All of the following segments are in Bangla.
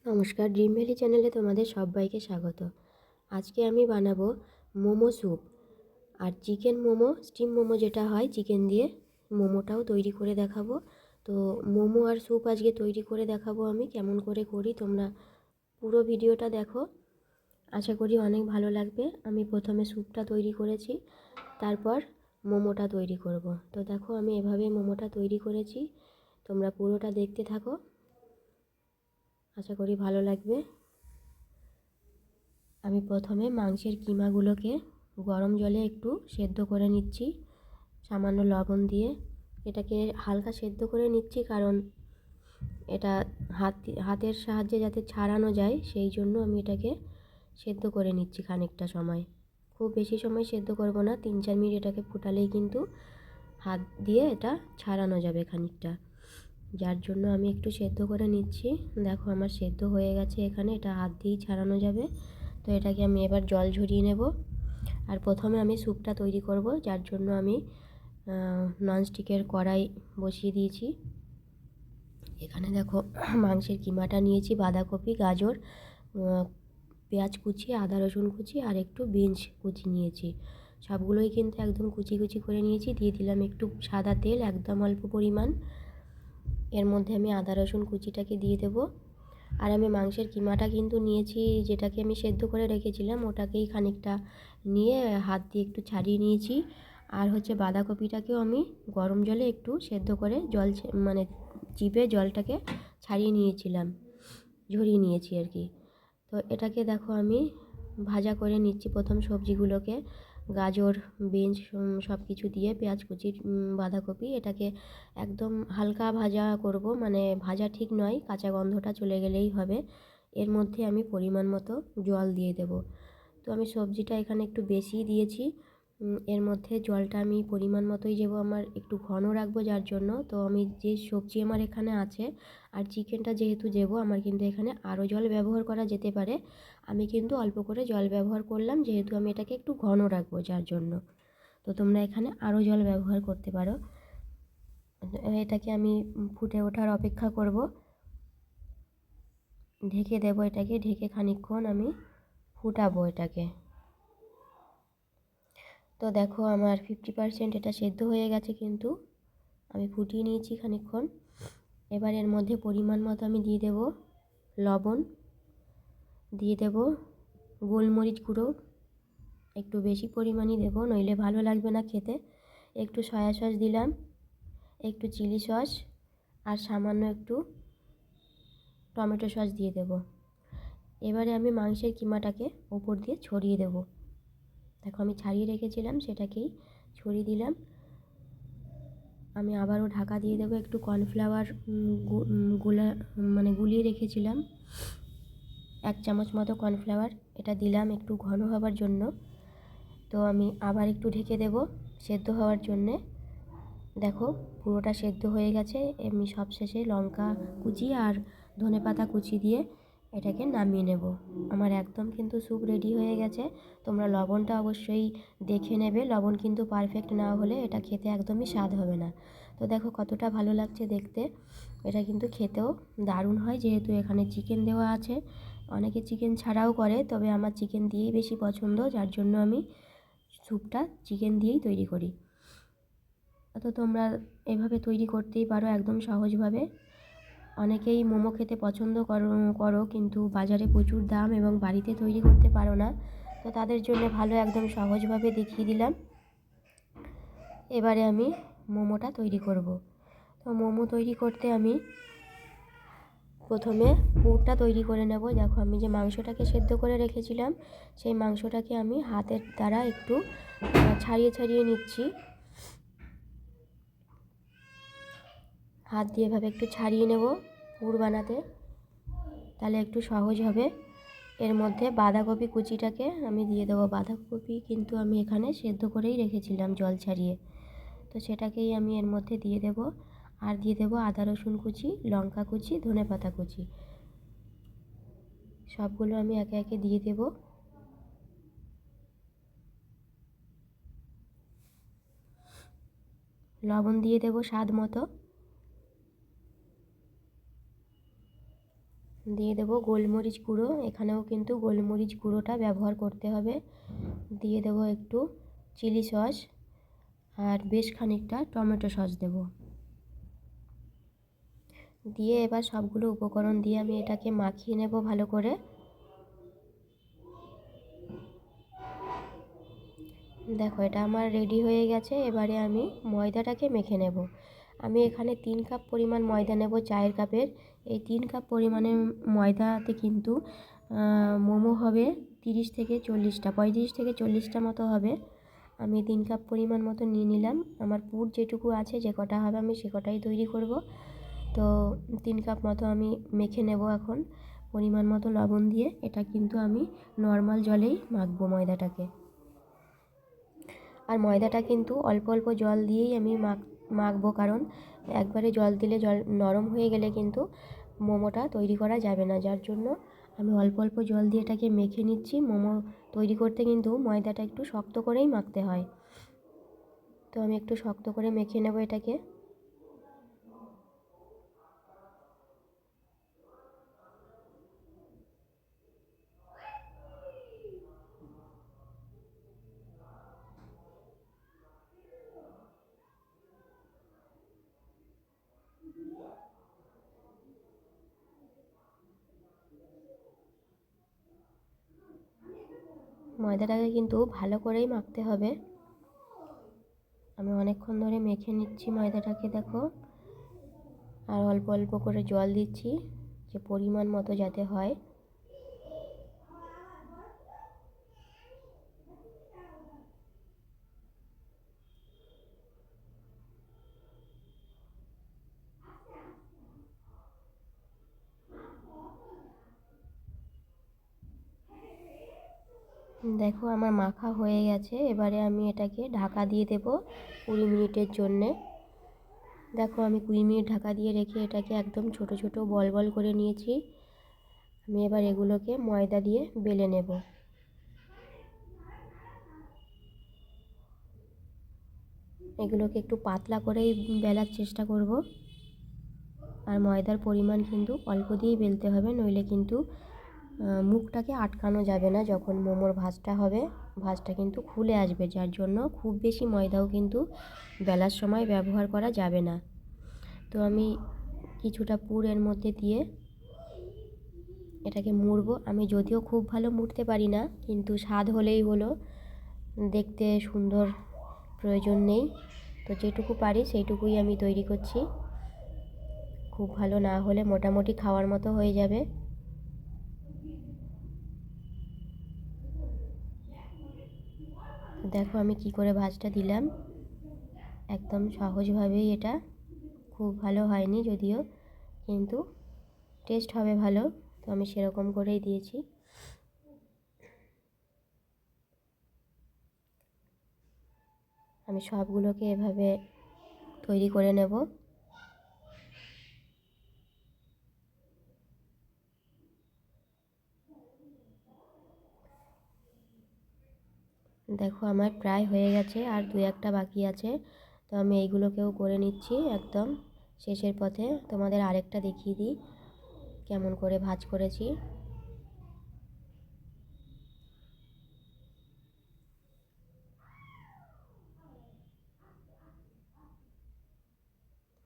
নমস্কার, ড্রিম ভ্যালি চ্যানেলে তোমাদের সবাইকে স্বাগত। আজকে আমি বানাবো মোমো স্যুপ আর চিকেন মোমো, স্টিম মোমো যেটা হয় চিকেন দিয়ে, মোমোটাও তৈরি করে দেখাবো। তো মোমো আর স্যুপ আজকে তৈরি করে দেখাবো আমি কেমন করে করি। তোমরা পুরো ভিডিওটা দেখো, আশা করি অনেক ভালো লাগবে। আমি প্রথমে স্যুপটা তৈরি করেছি, তারপর মোমোটা তৈরি করব। তো দেখো আমি এভাবে মোমোটা তৈরি করেছি, তোমরা পুরোটা দেখতে থাকো, আশা করি ভালো লাগবে। আমি প্রথমে মাংসের কিমাগুলোকে গরম জলে একটু সেদ্ধ করে নিচ্ছি সামান্য লবণ দিয়ে। এটাকে হালকা সেদ্ধ করে নিচ্ছি কারণ এটা হাতের সাহায্যে যাতে ছাড়ানো যায়, সেই জন্য আমি এটাকে সেদ্ধ করে নিচ্ছি খানিকটা সময়। খুব বেশি সময় সেদ্ধ করব না, 3-4 মিনিট এটাকে ফুটালেই কিন্তু হাত দিয়ে এটা ছাড়ানো যাবে খানিকটা, যার জন্য আমি একটু সেদ্ধ করে নিচ্ছি। দেখো আমার সেদ্ধ হয়ে গেছে, এখানে এটা হাত দিয়েই ছাড়ানো যাবে। তো এটাকে আমি এবার জল ঝরিয়ে নেব। আর প্রথমে আমি স্যুপটা তৈরি করব, যার জন্য আমি ননস্টিকের কড়াই বসিয়ে দিয়েছি। এখানে দেখো মাংসের কিমাটা নিয়েছি, বাঁধাকপি, গাজর, পেঁয়াজ কুচি, আদা রসুন কুচি আর একটু বিনস কুচি নিয়েছি। সবগুলোই কিন্তু একদম কুচি কুচি করে নিয়েছি। দিয়ে দিলাম একটু সাদা তেল, একদম অল্প পরিমাণ। এর মধ্যে আমি আদা রসুন কুচিটাকে দিয়ে দেবো। আর আমি মাংসের কিমাটা কিন্তু নিয়েছি, যেটাকে আমি সেদ্ধ করে রেখেছিলাম, ওটাকেই খানিকটা নিয়ে হাত দিয়ে একটু ছাড়িয়ে নিয়েছি। আর হচ্ছে বাঁধাকপিটাকেও আমি গরম জলে একটু সেদ্ধ করে মানে চিপে জলটাকে ছাড়িয়ে নিয়েছিলাম, ঝরিয়ে নিয়েছি আর কি। তো এটাকে দেখো আমি ভাজা করে নিচ্ছি। প্রথম সবজিগুলোকে, গাজর, বিনস সব কিছু দিয়ে, পেঁয়াজ কুচি, বাঁধাকপি, এটাকে একদম হালকা ভাজা করব, মানে ভাজা ঠিক নয়, কাঁচা গন্ধটা চলে গেলেই হবে। এর মধ্যে আমি পরিমাণ মতো জল দিয়ে দেব। তো আমি সবজিটা এখানে একটু বেশিই দিয়েছি। এর মধ্যে জলটা আমি পরিমাণ মতোই দেবো, আমার একটু ঘন রাখবো যার জন্য। তো আমি যে সবজি আমার এখানে আছে আর চিকেনটা যেহেতু দেবো, আমার কিন্তু এখানে আরও জল ব্যবহার করা যেতে পারে। আমি কিন্তু অল্প করে জল ব্যবহার করলাম, যেহেতু আমি এটাকে একটু ঘন রাখবো যার জন্য। তো তোমরা এখানে আরও জল ব্যবহার করতে পারো। এটাকে আমি ফুটে ওঠার অপেক্ষা করব, ঢেকে দেবো। এটাকে ঢেকে খানিকক্ষণ আমি ফুটাবো এটাকে। তো দেখো আমার 50% এটা সেদ্ধ হয়ে গেছে, কিন্তু আমি ফুটিয়ে নিয়েছি খানিকক্ষণ। এবার এর মধ্যে পরিমাণ মতো আমি দিয়ে দেব লবণ, দিয়ে দেব গোলমরিচ গুঁড়ো, একটু বেশি পরিমাণই দেবো, নইলে ভালো লাগবে না খেতে। একটু সয়া সস দিলাম, একটু চিলি সস আর সামান্য একটু টমেটো সস দিয়ে দেব। এবারে আমি মাংসের কিমাটাকে ওপর দিয়ে ছড়িয়ে দেব। দেখো আমি ছাড়িয়ে রেখেছিলাম, সেটাকেই ছড়িয়ে দিলাম। আমি আবারও ঢাকা দিয়ে দেবো। একটু কর্নফ্লাওয়ার গুলিয়ে রেখেছিলাম, 1 চামচ মতো কর্নফ্লাওয়ার, এটা দিলাম একটু ঘন হবার জন্য। তো আমি আবার একটু ঢেকে দেব সেদ্ধ হওয়ার জন্যে। দেখো পুরোটা সেদ্ধ হয়ে গেছে। এমনি সবশেষে লঙ্কা কুচি আর ধনেপাতা কুচি দিয়ে এটাকে নামিয়ে নেব। আমার একদম কিন্তু স্যুপ রেডি হয়ে গেছে। তোমরা লবণটা অবশ্যই দেখে নেবে, লবণ কিন্তু পারফেক্ট না হলে এটা খেতে একদমই স্বাদ হবে না। তো দেখো কতটা ভালো লাগছে দেখতে। এটা কিন্তু খেতেও দারুণ হয়, যেহেতু এখানে চিকেন দেওয়া আছে। অনেকে চিকেন ছাড়াও করে, তবে আমার চিকেন দিয়েই বেশি পছন্দ, যার জন্য আমি স্যুপটা চিকেন দিয়েই তৈরি করি। তো তোমরা এভাবে তৈরি করতেই পারো একদম সহজভাবে। অনেকেই মোমো খেতে পছন্দ করো কিন্তু বাজারে প্রচুর দাম এবং বাড়িতে তৈরি করতে পারো না। তো তাদের জন্য ভালো, একদম সহজভাবে দেখিয়ে দিলাম। এবারে আমি মোমোটা তৈরি করব। তো মোমো তৈরি করতে আমি প্রথমে পুরটা তৈরি করে নেব। দেখো আমি যে মাংসটাকে সেদ্ধ করে রেখেছিলাম, সেই মাংসটাকে আমি হাতের দ্বারা একটু ছাড়িয়ে ছাড়িয়ে নিচ্ছি। হাত দিয়ে এভাবে একটু ছাড়িয়ে নেব পুর বানাতে, তাহলে একটু সহজ হবে। এর মধ্যে বাঁধাকপি কুচিটাকে আমি দিয়ে দেবো। বাঁধাকপি কিন্তু আমি এখানে সেদ্ধ করেই রেখেছিলাম জল ছাড়িয়ে, তো সেটাকেই আমি এর মধ্যে দিয়ে দেব। আর দিয়ে দেবো আদা রসুন কুচি, লঙ্কা কুচি, ধনেপাতা কুচি, সবগুলো আমি একে একে দিয়ে দেব। লবণ দিয়ে দেব স্বাদ মতো। দিয়ে দেবো গোলমরিচ গুঁড়ো, এখানেও কিন্তু গোলমরিচ গুঁড়োটা ব্যবহার করতে হবে। দিয়ে দেবো একটু চিলি সস আর বেশ খানিকটা টমেটো সস দেব। দিয়ে এবার সবগুলো উপকরণ দিয়ে আমি এটাকে মাখিয়ে নেব ভালো করে। দেখো এটা আমার রেডি হয়ে গেছে। এবারে আমি ময়দাটাকে মেখে নেব। আমি এখানে 3 কাপ পরিমাণ ময়দা নেব চায়ের কাপের। এই 3 কাপ পরিমাণের ময়দাতে কিন্তু মোমো হবে 30 থেকে 40টা, 35 থেকে 40টা মতো হবে। আমি 3 কাপ পরিমাণ মতো নিয়ে নিলাম। আমার পুর যেটুকু আছে, যে কটা হবে আমি সে কটাই তৈরি করব। তো 3 কাপ মতো আমি মেখে নেব এখন পরিমাণ মতো লবণ দিয়ে। এটা কিন্তু আমি নর্মাল জলেই মাখবো ময়দাটাকে। আর ময়দাটা কিন্তু অল্প অল্প জল দিয়েই আমি মাখবো, কারণ একবারে জল দিলে জল নরম হয়ে গেলে কিন্তু মোমোটা তৈরি করা যাবে না। যার জন্য আমি অল্প অল্প জল দিয়ে এটাকে মেখে নিচ্ছি। মোমো তৈরি করতে কিন্তু ময়দাটা একটু শক্ত করেই মাখতে হয়। তো আমি একটু শক্ত করে মেখে নেব এটাকে। ময়দাটাকে কিন্তু ভালো করেই মাখতে হবে। আমি অনেকক্ষণ ধরে মেখে নিচ্ছি ময়দাটাকে, দেখো। আর অল্প অল্প করে জল দিচ্ছি, যে পরিমাণ মতো যাতে হয়। দেখো আমার মাখা হয়ে গেছে। এবারে আমি এটাকে ঢাকা দিয়ে দেব 20 মিনিটের জন্যে। দেখো আমি 20 মিনিট ঢাকা দিয়ে রেখে এটাকে একদম ছোট ছোট বল বল করে নিয়েছি। আমি এবার এগুলোকে ময়দা দিয়ে বেলে নেব। এগুলোকে একটু পাতলা করেই বেলার চেষ্টা করব। আর ময়দার পরিমাণ কিন্তু অল্প দিয়েই বেলতে হবে, নইলে কিন্তু মুখটাকে আটকানো যাবে না। যখন মোমোর ভাঁজটা হবে, ভাঁজটা কিন্তু খুলে আসবে। যার জন্য খুব বেশি ময়দাও কিন্তু বেলার সময় ব্যবহার করা যাবে না। তো আমি কিছুটা পুর এর মধ্যে দিয়ে এটাকে মুড়বো। আমি যদিও খুব ভালো মুড়তে পারি না, কিন্তু স্বাদ হলেই হলো, দেখতে সুন্দর প্রয়োজন নেই। তো যেটুকু পারি সেইটুকুই আমি তৈরি করছি। খুব ভালো না হলে মোটামুটি খাওয়ার মতো হয়ে যাবে। দেখো আমি কি করে ভাঁজটা দিলাম, একদম সহজভাবেই। এটা খুব ভালো হয়নি যদিও, কিন্তু টেস্ট হবে ভালো। তো আমি সেরকম করেই দিয়েছি। আমি সবগুলোকে এভাবে তৈরি করে নেব। দেখো আমার প্রায় হয়ে গেছে, আর 2-1টা বাকি আছে। তো আমি এইগুলোকেও করে নিচ্ছি একদম শেষের পথে। তোমাদের আরেকটা দেখিয়ে দিই কেমন করে ভাঁজ করেছি।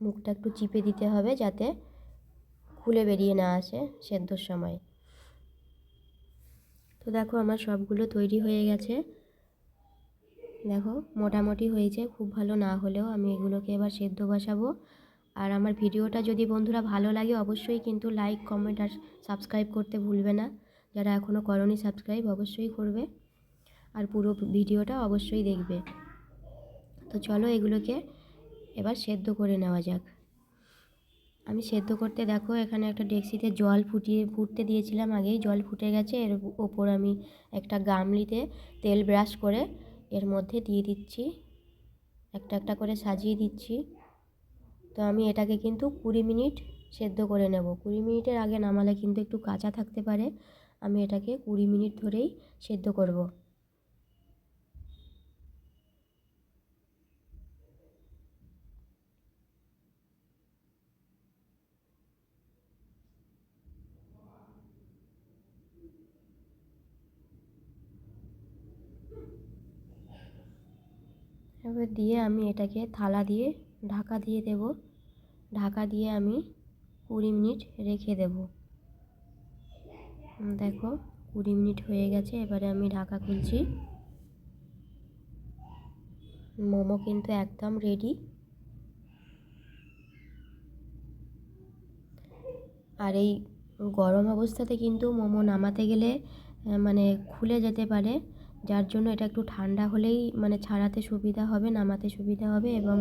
মুখটা একটু চিপে দিতে হবে যাতে খুলে বেরিয়ে না আসে সেদ্ধর সময়। তো দেখো আমার সবগুলো তৈরি হয়ে গেছে। দেখো মোটামুটি হয়েছে, খুব ভালো না হলেও। আমি এগুলোকে এবার সেদ্ধ বসাবো। আর আমার ভিডিওটা যদি বন্ধুরা ভালো লাগে, অবশ্যই কিন্তু লাইক, কমেন্ট আর সাবস্ক্রাইব করতে ভুলবে না। যারা এখনও করনি সাবস্ক্রাইব অবশ্যই করবে, আর পুরো ভিডিওটা অবশ্যই দেখবে। তো চলো এগুলোকে এবার সেদ্ধ করে নেওয়া যাক। আমি সেদ্ধ করতে দেখো এখানে একটা ডেকচিতে জল ফুটতে দিয়েছিলাম আগেই। জল ফুটে গেছে। এর ওপর আমি একটা গামলিতে তেল ব্রাশ করে এর মধ্যে দিয়ে দিচ্ছি, একটা একটা করে সাজিয়ে দিচ্ছি। তো আমি এটাকে কিন্তু 20 মিনিট সেদ্ধ করে নেব। 20 মিনিটের আগে নামালে কিন্তু একটু কাঁচা থাকতে পারে। আমি এটাকে 20 মিনিট ধরেই সেদ্ধ করব। এবার দিয়ে আমি এটাকে থালা দিয়ে ঢাকা দিয়ে দেব। ঢাকা দিয়ে আমি 20 মিনিট রেখে দেব। দেখো 20 মিনিট হয়ে গেছে, এবারে আমি ঢাকা খুলছি। মোমো কিন্তু একদম রেডি। আর এই গরম অবস্থাতে কিন্তু মোমো নামাতে গেলে মানে খুলে যেতে পারে, যার জন্য এটা একটু ঠান্ডা হলেই মানে ছাড়াতে সুবিধা হবে, নামাতে সুবিধা হবে। এবং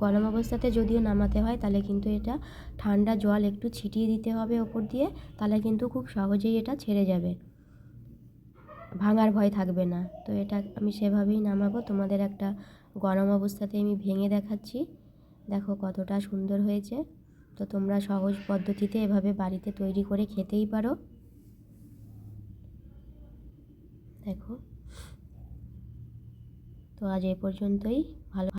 গরম অবস্থাতে যদিও নামাতে হয় তাহলে কিন্তু এটা ঠান্ডা জল একটু ছিটিয়ে দিতে হবে ওপর দিয়ে, তাহলে কিন্তু খুব সহজেই এটা ছেড়ে যাবে, ভাঙার ভয় থাকবে না। তো এটা আমি সেভাবেই নামাবো। তোমাদের একটা গরম অবস্থাতে আমি ভেঙে দেখাচ্ছি, দেখো কতটা সুন্দর হয়েছে। তো তোমরা সহজ পদ্ধতিতে এভাবে বাড়িতে তৈরি করে খেতেই পারো। দেখো, তো আজ এ পর্যন্তই। ভালো।